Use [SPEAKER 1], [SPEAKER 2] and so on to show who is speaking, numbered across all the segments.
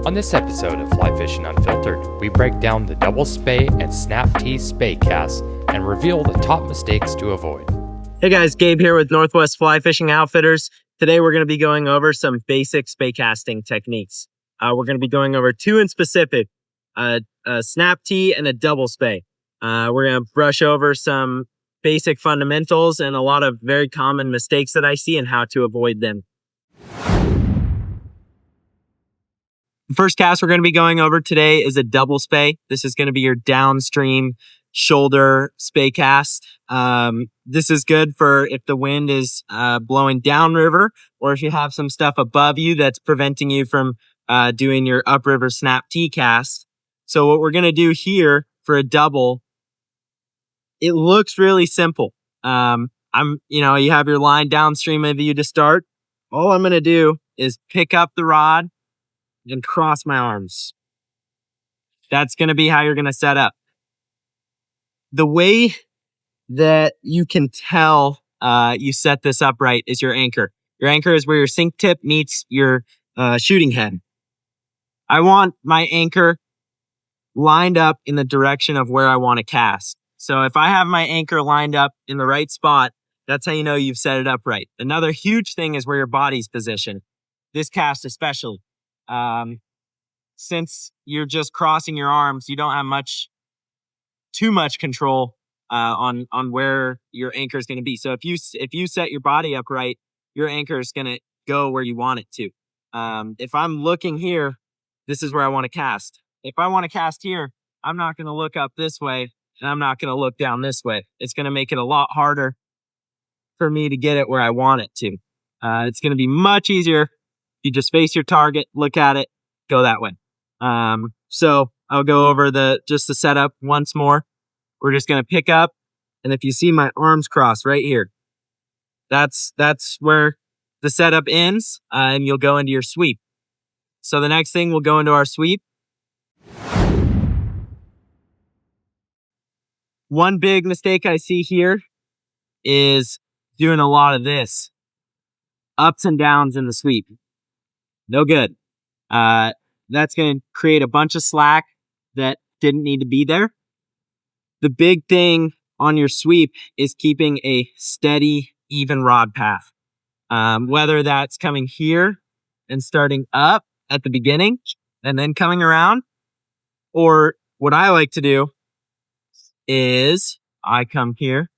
[SPEAKER 1] On this episode of Fly Fishing Unfiltered, we break down the Double Spey and Snap-T spey casts and reveal the top mistakes to avoid.
[SPEAKER 2] Hey guys, Gabe here with Northwest Fly Fishing Outfitters. Today we're going to be going over some basic spey casting techniques. We're going to be going over two in specific, a Snap-T and a Double Spey. We're going to brush over some basic fundamentals and a lot of very common mistakes that I see and how to avoid them. The first cast we're going to be going over today is a Double Spey. This is going to be your downstream shoulder spey cast. This is good for if the wind is blowing downriver, or if you have some stuff above you that's preventing you from doing your upriver Snap-T cast. So what we're going to do here for a double, it looks really simple. You have your line downstream of you to start. All I'm going to do is pick up the rod and cross my arms. That's going to be how you're going to set up. The way that you can tell you set this up right is your anchor. Your anchor is where your sink tip meets your shooting head. I want my anchor lined up in the direction of where I want to cast. So if I have my anchor lined up in the right spot, that's how you know you've set it up right. Another huge thing is where your body's positioned. This cast especially. Since you're just crossing your arms, you don't have too much control on where your anchor is going to be. So if you set your body up right, your anchor is going to go where you want it to. If I'm looking here, this is where I want to cast. If I want to cast here, I'm not going to look up this way, and I'm not going to look down this way. It's going to make it a lot harder for me to get it where I want it to. It's going to be much easier. You just face your target, look at it, go that way. So I'll go over the setup once more. We're just going to pick up, and if you see my arms crossed right here, that's where the setup ends, and you'll go into your sweep. So the next thing, we'll go into our sweep. One big mistake I see here is doing a lot of this. Ups and downs in the sweep. No good. That's going to create a bunch of slack that didn't need to be there. The big thing on your sweep is keeping a steady, even rod path. Whether that's coming here and starting up at the beginning and then coming around, or what I like to do is I come here,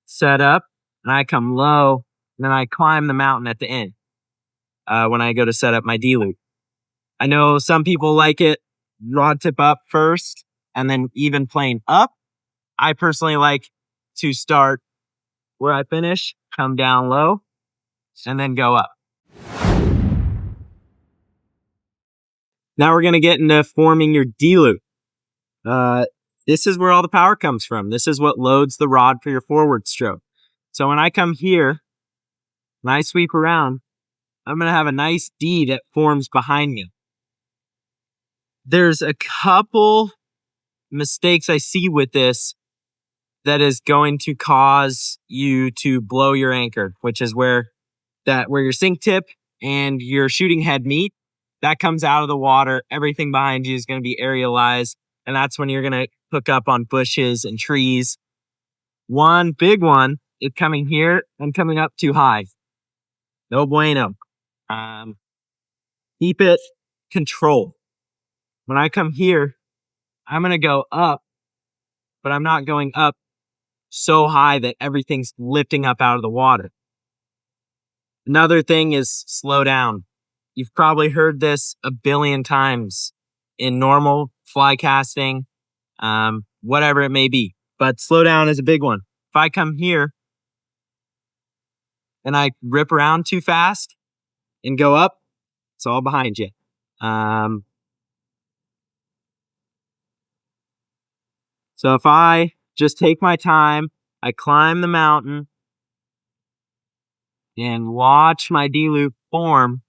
[SPEAKER 2] set up, and I come low, and then I climb the mountain at the end when I go to set up my D-loop. I know some people like it rod tip up first and then even plane up. I personally like to start where I finish, come down low, and then go up. Now we're going to get into forming your D-loop. This is where all the power comes from. This is what loads the rod for your forward stroke. So when I come here and I sweep around, I'm going to have a nice D that forms behind me. There's a couple mistakes I see with this that is going to cause you to blow your anchor, which is where your sink tip and your shooting head meet. That comes out of the water. Everything behind you is going to be aerialized, and that's when you're going to hook up on bushes and trees. One big one is coming here and coming up too high. No bueno. Keep it controlled. When I come here, I'm going to go up, but I'm not going up so high that everything's lifting up out of the water. Another thing is slow down. You've probably heard this a billion times in normal fly casting, whatever it may be, but slow down is a big one. If I come here and I rip around too fast and go up, it's all behind you. So if I just take my time, I climb the mountain and watch my D-loop form,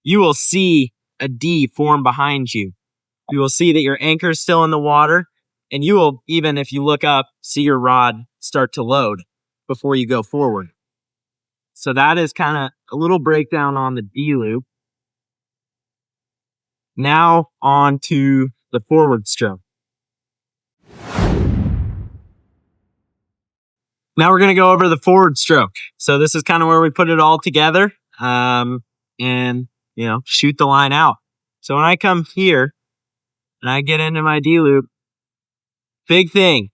[SPEAKER 2] you will see a D form behind you. You will see that your anchor is still in the water, and you will, even if you look up, see your rod start to load before you go forward. So that is kind of a little breakdown on the D-loop. Now on to the forward stroke. Now we're going to go over the forward stroke. So this is kind of where we put it all together and, shoot the line out. So when I come here and I get into my D-loop, big thing,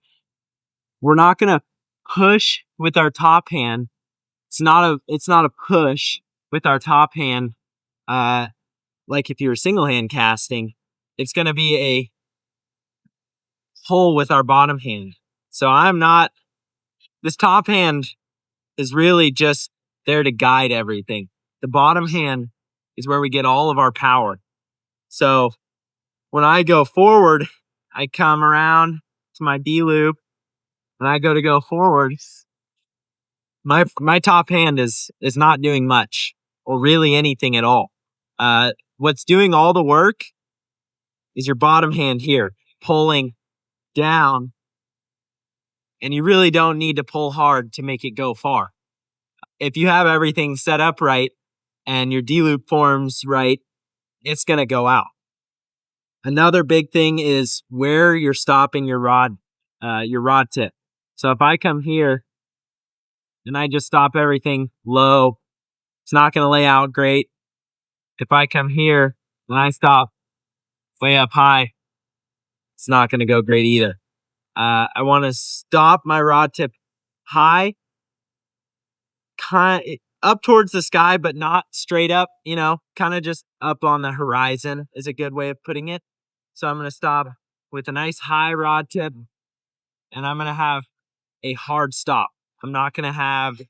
[SPEAKER 2] we're not going to push with our top hand. It's not a push with our top hand like if you were single hand casting. It's going to be a pull with our bottom hand. So this top hand is really just there to guide everything. The bottom hand is where we get all of our power. So when I go forward, I come around to my D loop and I go forward. My top hand is not doing much or really anything at all. What's doing all the work is your bottom hand here, pulling down, and you really don't need to pull hard to make it go far. If you have everything set up right and your D-loop forms right, it's going to go out. Another big thing is where you're stopping your rod tip. So if I come here and I just stop everything low, it's not going to lay out great. If I come here and I stop way up high, it's not going to go great either. I want to stop my rod tip high, kind up towards the sky, but not straight up, kind of just up on the horizon is a good way of putting it. So I'm going to stop with a nice high rod tip and I'm going to have a hard stop. I'm not going to have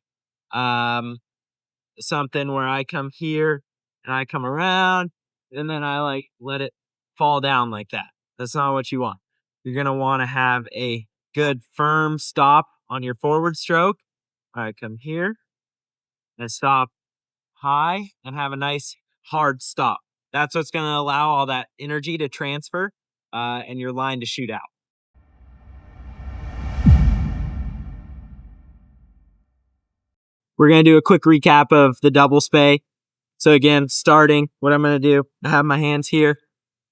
[SPEAKER 2] something where I come here and I come around and then I let it fall down like that. That's not what you want. You're going to want to have a good firm stop on your forward stroke. I come here and stop high and have a nice hard stop. That's what's going to allow all that energy to transfer and your line to shoot out. We're going to do a quick recap of the double spey. So again, starting, what I'm going to do, I have my hands here.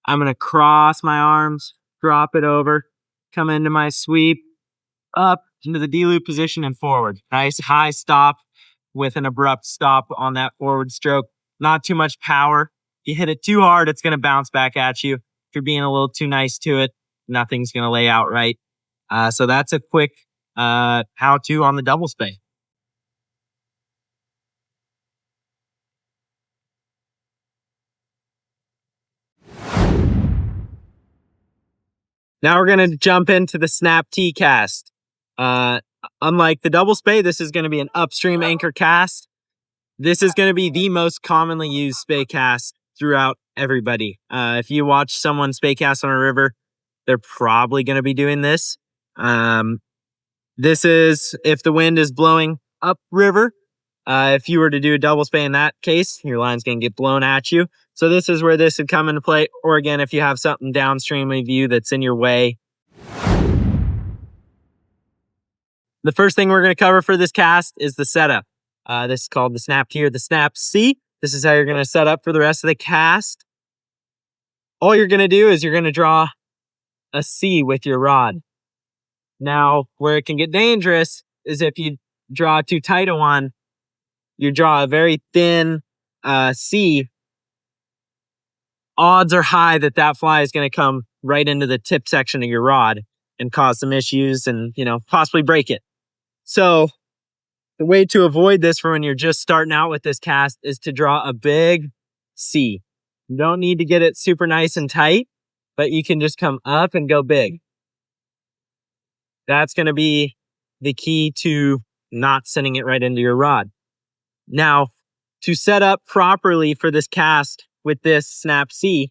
[SPEAKER 2] I'm going to cross my arms, drop it over, come into my sweep, up into the D-loop position and forward. Nice high stop with an abrupt stop on that forward stroke. Not too much power. If you hit it too hard, it's going to bounce back at you. If you're being a little too nice to it, nothing's going to lay out right. So that's a quick how-to on the double spey. Now we're going to jump into the Snap-T cast. Unlike the double spey, this is going to be an upstream anchor cast. This is going to be the most commonly used spey cast throughout everybody. If you watch someone spey cast on a river, they're probably going to be doing this. This is if the wind is blowing upriver. If you were to do a double spey in that case, your line's going to get blown at you. So this is where this would come into play. Or again, if you have something downstream of you that's in your way. The first thing we're going to cover for this cast is the setup. This is called the Snap-T or the Snap-C. This is how you're going to set up for the rest of the cast. All you're going to do is you're going to draw a C with your rod. Now, where it can get dangerous is if you draw too tight a one, you draw a very thin C, odds are high that fly is going to come right into the tip section of your rod and cause some issues and, possibly break it. So the way to avoid this for when you're just starting out with this cast is to draw a big C. You don't need to get it super nice and tight, but you can just come up and go big. That's going to be the key to not sending it right into your rod. Now, to set up properly for this cast with this Snap-C,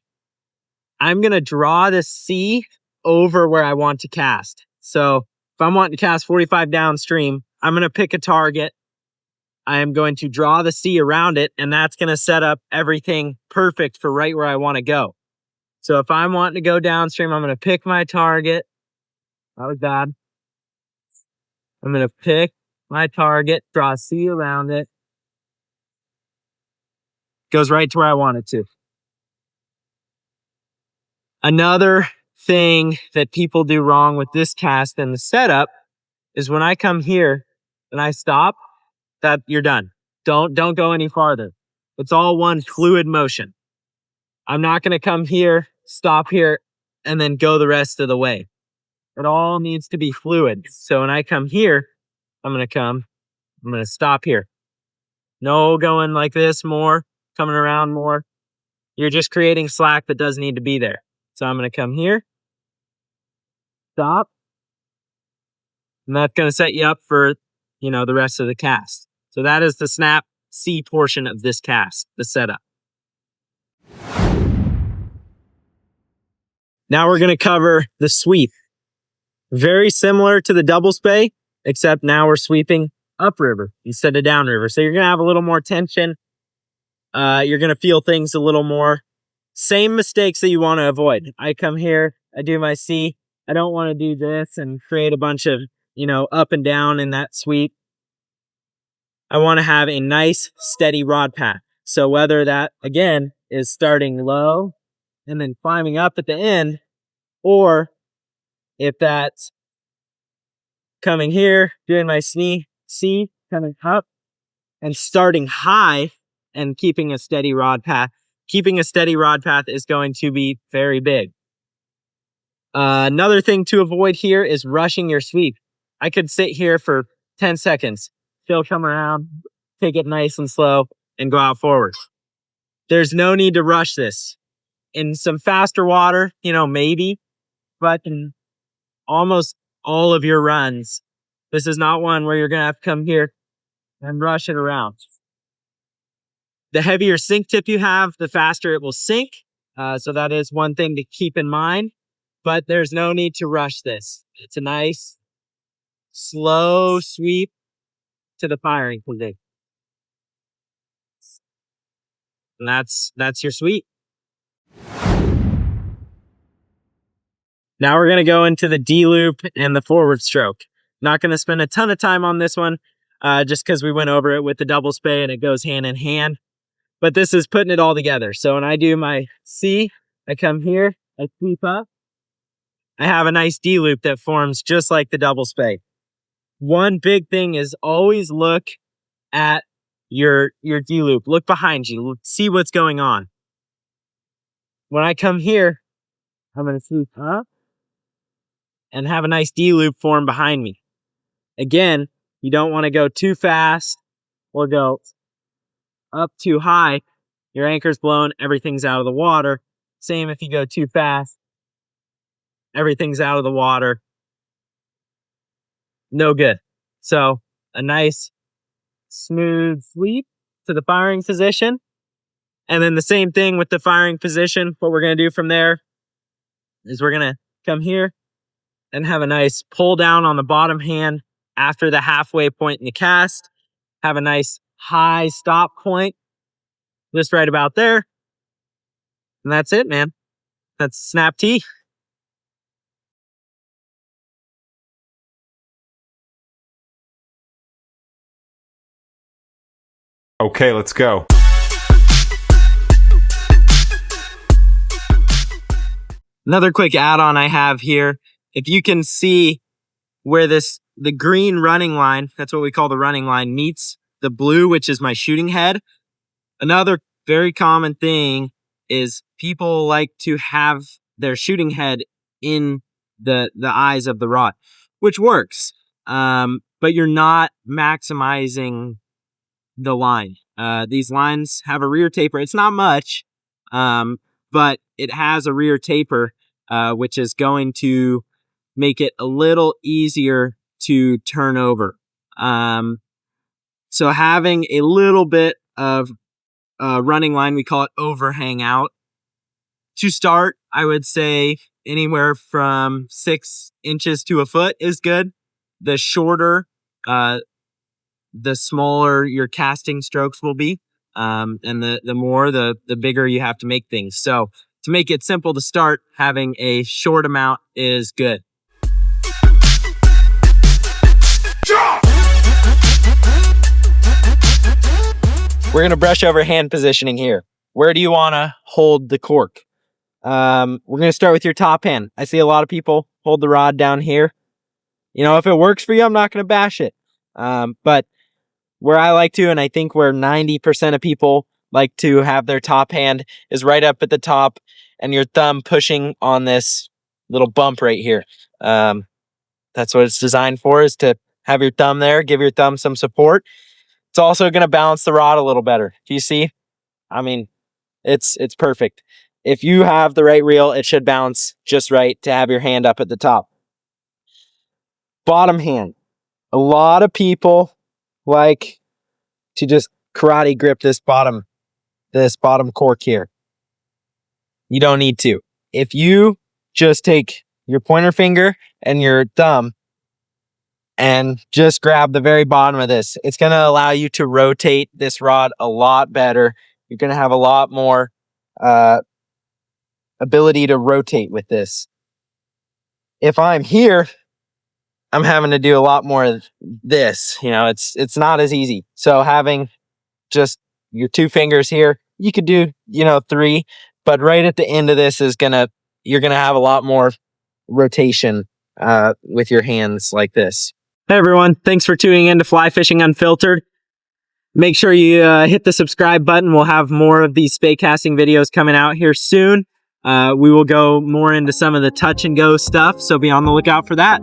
[SPEAKER 2] I'm going to draw the C over where I want to cast. So if I'm wanting to cast 45 downstream, I'm going to pick a target. I am going to draw the C around it, and that's going to set up everything perfect for right where I want to go. So if I'm wanting to go downstream, I'm going to pick my target. That was bad. I'm going to pick my target, draw a C around it. Goes right to where I want it to. Another thing that people do wrong with this cast and the setup is when I come here and I stop, that you're done. Don't go any farther. It's all one fluid motion. I'm not going to come here, stop here, and then go the rest of the way. It all needs to be fluid. So when I come here, I'm going to stop here. No going like this more, coming around more. You're just creating slack that doesn't need to be there. So I'm going to come here, stop, and that's going to set you up for, the rest of the cast. So that is the Snap-C portion of this cast, the setup. Now we're going to cover the sweep. Very similar to the double spey, except now we're sweeping upriver instead of downriver. So you're going to have a little more tension. You're going to feel things a little more. Same mistakes that you want to avoid. I come here, I do my C. I don't want to do this and create a bunch of, up and down in that sweep. I want to have a nice, steady rod path. So whether that, again, is starting low and then climbing up at the end, or if that's coming here, doing my C, coming up, and starting high and keeping a steady rod path. Keeping a steady rod path is going to be very big. Another thing to avoid here is rushing your sweep. I could sit here for 10 seconds, still come around, take it nice and slow, and go out forward. There's no need to rush this. In some faster water, maybe, but in almost all of your runs, this is not one where you're going to have to come here and rush it around. The heavier sink tip you have, the faster it will sink. So that is one thing to keep in mind, but there's no need to rush this. It's a nice, slow sweep to the firing position. And that's your sweep. Now we're going to go into the D-loop and the forward stroke. Not going to spend a ton of time on this one, just because we went over it with the double spey and it goes hand in hand. But this is putting it all together. So when I do my C, I come here, I sweep up. I have a nice D-loop that forms just like the double spey. One big thing is always look at your D-loop. Look behind you. See what's going on. When I come here, I'm going to sweep up and have a nice D-loop form behind me. Again, you don't want to go too fast or go up too high. Your anchor's blown, everything's out of the water. Same if you go too fast, everything's out of the water. No good. So a nice smooth sweep to the firing position. And then the same thing with the firing position. What we're going to do from there is we're going to come here and have a nice pull down on the bottom hand after the halfway point in the cast. Have a nice high stop point just right about there. And that's it, man. That's Snap-T.
[SPEAKER 3] Okay, let's go.
[SPEAKER 2] Another quick add-on I have here. If you can see where the green running line, that's what we call the running line, meets the blue, which is my shooting head. Another very common thing is people like to have their shooting head in the eyes of the rod, which works. But you're not maximizing the line. These lines have a rear taper. It's not much, but it has a rear taper, which is going to make it a little easier to turn over. So having a little bit of running line, we call it overhang out. To start, I would say anywhere from 6 inches to a foot is good. The shorter, the smaller your casting strokes will be. And the more, the bigger you have to make things. So to make it simple to start, having a short amount is good. We're going to brush over hand positioning here. Where do you want to hold the cork? We're going to start with your top hand. I see a lot of people hold the rod down here. You know, if it works for you, I'm not going to bash it. But where I like to, and I think where 90% of people like to have their top hand, is right up at the top and your thumb pushing on this little bump right here. That's what it's designed for, is to have your thumb there, give your thumb some support. It's also going to balance the rod a little better. Do you see? I mean, it's perfect. If you have the right reel, it should balance just right to have your hand up at the top. Bottom hand. A lot of people like to just karate grip this bottom cork here. You don't need to. If you just take your pointer finger and your thumb and just grab the very bottom of this, it's going to allow you to rotate this rod a lot better. You're going to have a lot more ability to rotate with this. If I'm here, I'm having to do a lot more of this. You know, it's not as easy. So having just your two fingers here, you could do, 3, but right at the end of this you're gonna have a lot more rotation with your hands like this. Hey everyone, thanks for tuning in to Fly Fishing Unfiltered. Make sure you hit the subscribe button. We'll have more of these spey casting videos coming out here soon. We will go more into some of the touch and go stuff, so be on the lookout for that.